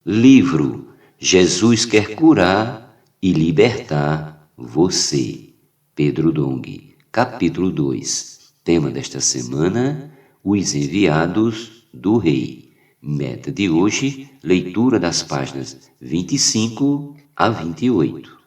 Livro Jesus quer curar e libertar você. Pedro Dong, capítulo 2. Tema desta semana: os enviados do Rei. Meta de hoje: leitura das páginas 25 a 28.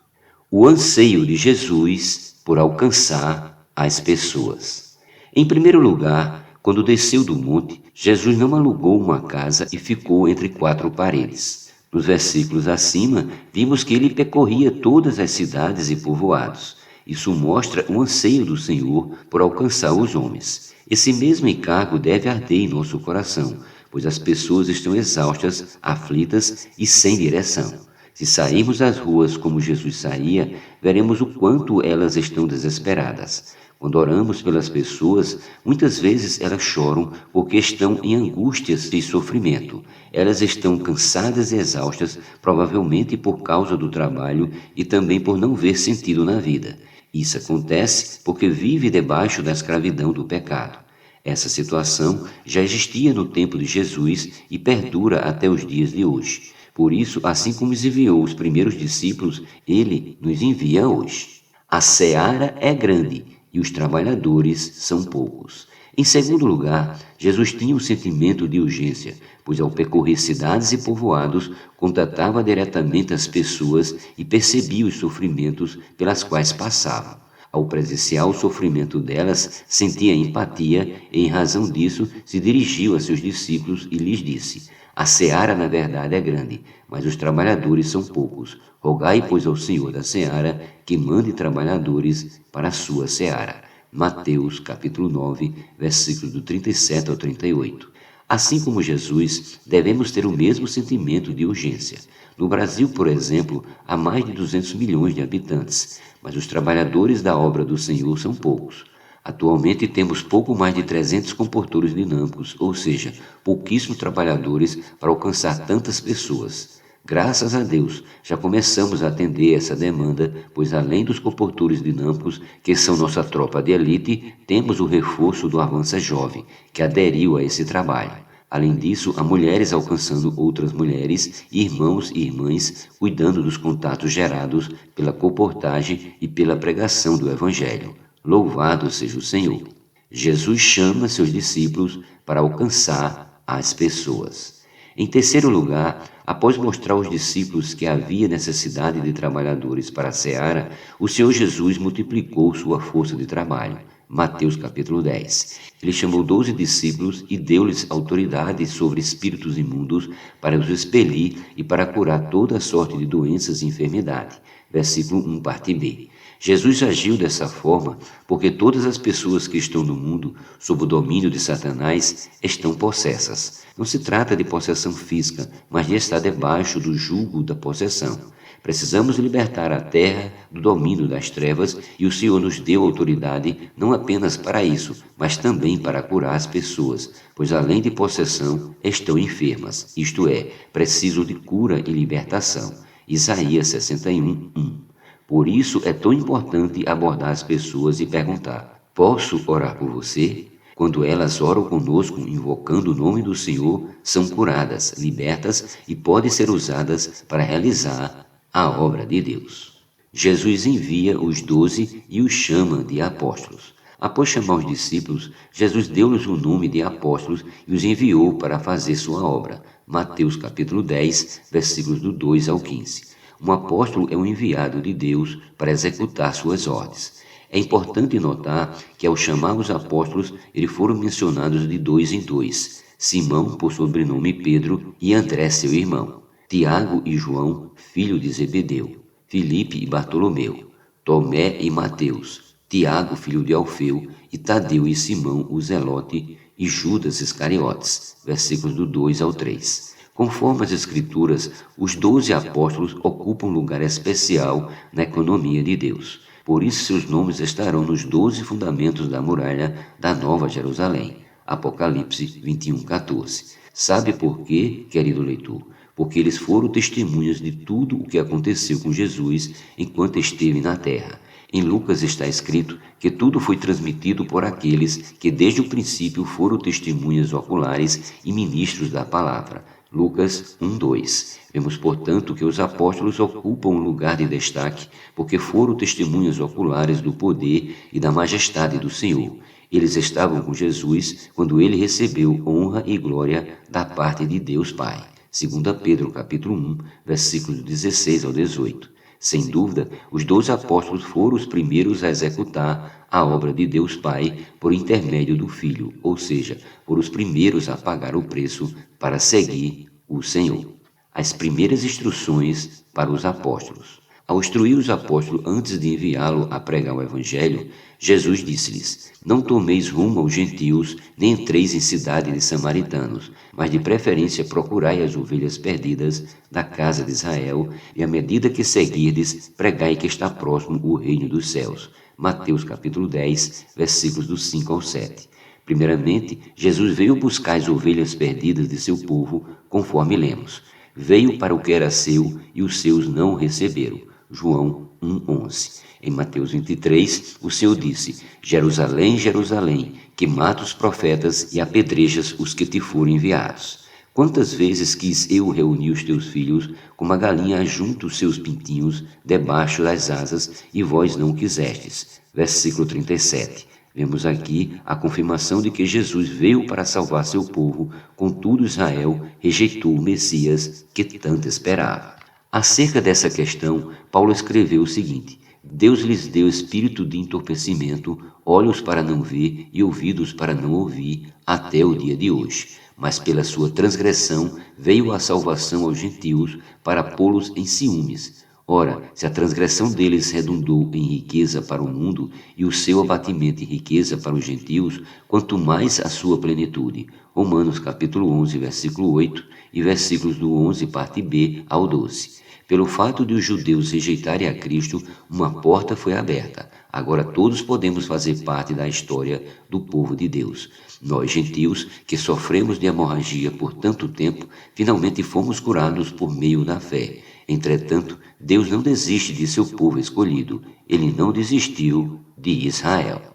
O anseio de Jesus por alcançar as pessoas. Em primeiro lugar, quando desceu do monte, Jesus não alugou uma casa e ficou entre quatro paredes. Nos versículos acima, vimos que ele percorria todas as cidades e povoados. Isso mostra o anseio do Senhor por alcançar os homens. Esse mesmo encargo deve arder em nosso coração, pois as pessoas estão exaustas, aflitas e sem direção. Se sairmos às ruas como Jesus saía, veremos o quanto elas estão desesperadas. Quando oramos pelas pessoas, muitas vezes elas choram porque estão em angústias e sofrimento. Elas estão cansadas e exaustas, provavelmente por causa do trabalho e também por não ver sentido na vida. Isso acontece porque vive debaixo da escravidão do pecado. Essa situação já existia no tempo de Jesus e perdura até os dias de hoje. Por isso, assim como nos enviou os primeiros discípulos, ele nos envia hoje. A seara é grande e os trabalhadores são poucos. Em segundo lugar, Jesus tinha um sentimento de urgência, pois ao percorrer cidades e povoados, contatava diretamente as pessoas e percebia os sofrimentos pelas quais passavam. Ao presenciar o sofrimento delas, sentia empatia e, em razão disso, se dirigiu a seus discípulos e lhes disse: a seara, na verdade, é grande, mas os trabalhadores são poucos. Rogai, pois, ao Senhor da seara que mande trabalhadores para a sua seara. Mateus, capítulo 9, versículos do 37 ao 38. Assim como Jesus, devemos ter o mesmo sentimento de urgência. No Brasil, por exemplo, há mais de 200 milhões de habitantes, mas os trabalhadores da obra do Senhor são poucos. Atualmente temos pouco mais de 300 comportores dinâmicos, ou seja, pouquíssimos trabalhadores para alcançar tantas pessoas. Graças a Deus, já começamos a atender essa demanda, pois além dos comportores dinâmicos, que são nossa tropa de elite, temos o reforço do Avança Jovem, que aderiu a esse trabalho. Além disso, há mulheres alcançando outras mulheres, irmãos e irmãs, cuidando dos contatos gerados pela comportagem e pela pregação do Evangelho. Louvado seja o Senhor! Jesus chama seus discípulos para alcançar as pessoas. Em terceiro lugar, após mostrar aos discípulos que havia necessidade de trabalhadores para a seara, o Senhor Jesus multiplicou sua força de trabalho. Mateus capítulo 10. Ele chamou 12 discípulos e deu-lhes autoridade sobre espíritos imundos para os expelir e para curar toda sorte de doenças e enfermidade. Versículo 1, parte B. Jesus agiu dessa forma porque todas as pessoas que estão no mundo sob o domínio de Satanás estão possessas. Não se trata de possessão física, mas de estar debaixo do jugo da possessão. Precisamos libertar a terra do domínio das trevas e o Senhor nos deu autoridade não apenas para isso, mas também para curar as pessoas, pois além de possessão estão enfermas, isto é, precisam de cura e libertação. Isaías 61, 1. Por isso é tão importante abordar as pessoas e perguntar: posso orar por você? Quando elas oram conosco, invocando o nome do Senhor, são curadas, libertas e podem ser usadas para realizar a obra de Deus. Jesus envia os 12 e os chama de apóstolos. Após chamar os discípulos, Jesus deu-lhes o nome de apóstolos e os enviou para fazer sua obra. Mateus capítulo 10, versículos do 2 ao 15. Um apóstolo é um enviado de Deus para executar suas ordens. É importante notar que ao chamar os apóstolos, eles foram mencionados de dois em dois: Simão, por sobrenome Pedro, e André, seu irmão; Tiago e João, filho de Zebedeu; Filipe e Bartolomeu; Tomé e Mateus; Tiago, filho de Alfeu, e Tadeu e Simão, o Zelote, e Judas Iscariotes. Versículos do 2 ao 3. Conforme as Escrituras, os 12 apóstolos ocupam um lugar especial na economia de Deus. Por isso seus nomes estarão nos 12 fundamentos da muralha da Nova Jerusalém. Apocalipse 21:14. Sabe por quê, querido leitor? Porque eles foram testemunhas de tudo o que aconteceu com Jesus enquanto esteve na terra. Em Lucas está escrito que tudo foi transmitido por aqueles que desde o princípio foram testemunhas oculares e ministros da palavra. Lucas 1:2. Vemos, portanto, que os apóstolos ocupam um lugar de destaque porque foram testemunhas oculares do poder e da majestade do Senhor. Eles estavam com Jesus quando ele recebeu honra e glória da parte de Deus Pai. 2 Pedro capítulo 1, versículos 16 ao 18. Sem dúvida, os 12 apóstolos foram os primeiros a executar a obra de Deus Pai por intermédio do Filho, ou seja, foram os primeiros a pagar o preço para seguir o Senhor. As primeiras instruções para os apóstolos. Ao instruir os apóstolos antes de enviá-lo a pregar o Evangelho, Jesus disse-lhes: Não tomeis rumo aos gentios, nem entreis em cidade de samaritanos, mas de preferência procurai as ovelhas perdidas da casa de Israel, e à medida que seguirdes, pregai que está próximo o reino dos céus. Mateus capítulo 10, versículos do 5 ao 7. Primeiramente, Jesus veio buscar as ovelhas perdidas de seu povo, conforme lemos. Veio para o que era seu, e os seus não o receberam. João 1:11. Em Mateus 23, o Senhor disse: Jerusalém, Jerusalém, que mata os profetas e apedrejas os que te foram enviados. Quantas vezes quis eu reunir os teus filhos, como a galinha ajunta os seus pintinhos debaixo das asas, e vós não quisestes. Versículo 37. Vemos aqui a confirmação de que Jesus veio para salvar seu povo, contudo Israel rejeitou o Messias que tanto esperava. Acerca dessa questão, Paulo escreveu o seguinte: Deus lhes deu espírito de entorpecimento, olhos para não ver e ouvidos para não ouvir, até o dia de hoje. Mas pela sua transgressão veio a salvação aos gentios para pô-los em ciúmes. Ora, se a transgressão deles redundou em riqueza para o mundo e o seu abatimento em riqueza para os gentios, quanto mais a sua plenitude. Romanos capítulo 11, versículo 8 e versículos do 11, parte B ao 12. Pelo fato de os judeus rejeitarem a Cristo, uma porta foi aberta. Agora todos podemos fazer parte da história do povo de Deus. Nós, gentios, que sofremos de hemorragia por tanto tempo, finalmente fomos curados por meio da fé. Entretanto, Deus não desiste de seu povo escolhido. Ele não desistiu de Israel.